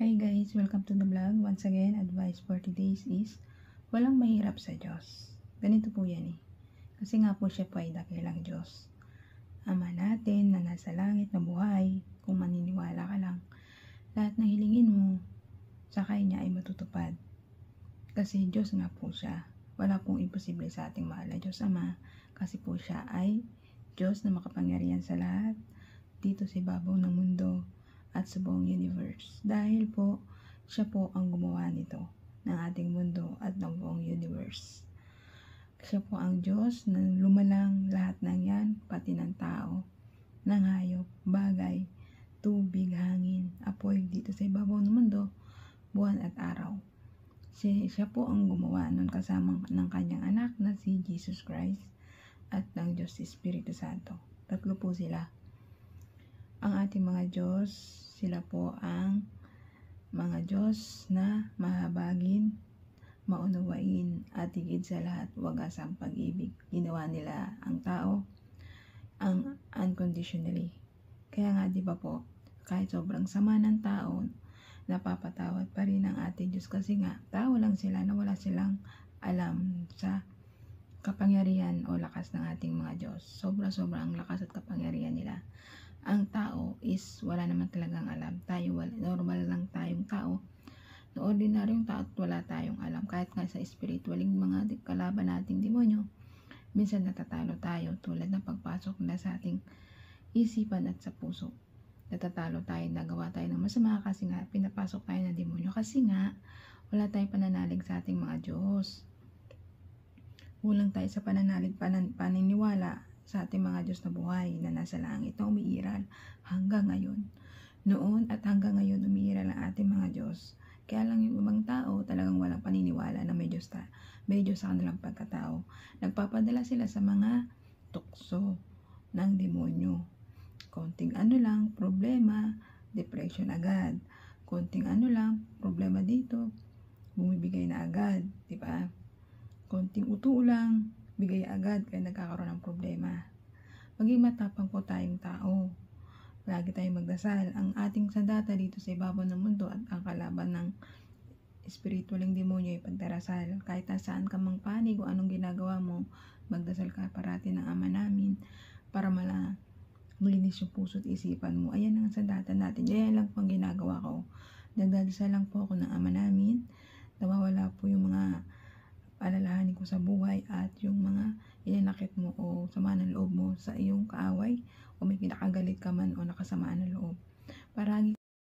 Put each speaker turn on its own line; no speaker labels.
Hi guys, welcome to the vlog. Once again, advice for today's is walang mahirap sa Diyos. Ganito po yan eh. Kasi nga po siya po ay dakilang Diyos. Ama natin na nasa langit na buhay, kung maniniwala ka lang, lahat ng hilingin mo sa Kanya ay matutupad. Kasi Diyos nga po siya. Wala pong imposible sa ating mahal na Diyos Ama. Kasi po siya ay Diyos na makapangyarihan sa lahat dito sa ibabaw ng mundo at sa buong universe. Dahil po, siya po ang gumawa nito, ng ating mundo at ng buong universe. Siya po ang Diyos na lumalang lahat ng yan, pati ng tao, ng hayop, bagay, tubig, hangin, apoy dito sa ibabaw ng mundo, buwan at araw. Siya po ang gumawa nun kasama ng kanyang anak na si Jesus Christ at ng Diyos Espiritu Santo. Tatlo po sila. Ang ating mga Diyos, sila po ang mga Diyos na mahabagin, maunawain at higit sa lahat wagas ang pag-ibig. Ginawa nila ang tao ang unconditionally. Kaya nga di ba po, kahit sobrang sama ng tao, napapatawad pa rin ang ating Diyos kasi nga tao lang sila na wala silang alam sa kapangyarihan o lakas ng ating mga Diyos. Sobra-sobra ang lakas at kapangyarihan nila. Ang tao is wala naman talagang alam. Tayo, normal lang tayong tao. Na ordinaryong tao at wala tayong alam. Kahit nga sa spiritualing mga kalaban nating demonyo, minsan natatalo tayo tulad ng pagpasok na sa ating isipan at sa puso. Natatalo tayo, nagawa tayo ng masama kasi nga pinapasok tayo ng demonyo. Kasi nga, wala tayong pananalig sa ating mga Diyos. Kulang tayo sa pananalig, paniniwala sa ating mga Diyos na buhay na nasa langit na umiiral hanggang ngayon. Noon at hanggang ngayon umiiral ang ating mga Diyos. Kaya lang yung ibang tao talagang walang paniniwala na may Diyos sa kanilang pagkatao. Nagpapadala sila sa mga tukso ng demonyo. Konting ano lang, problema, depression agad. Konting ano lang, problema dito, bumibigay na agad, di ba? Konting uto lang, bigay agad kaya nagkakaroon ng problema. Maging matapang po tayong tao. Lagi tayong magdasal. Ang ating sandata dito sa ibabaw ng mundo at ang kalaban ng spiritualing demonyo ay pagdarasal. Kahit saan ka mang panig o anong ginagawa mo, magdasal ka parati ng Ama namin para malinis yung puso at isipan mo. Ayan ang sandata natin. Ayan lang po ang ginagawa ko. Nagdadasal lang po ako ng Ama namin. Nawawala po yung mga alalahanin ko sa buhay at yung mga inanakit mo o sama ng loob mo sa iyong kaaway o may kinakagalit ka man o nakasamaan ng loob. Parang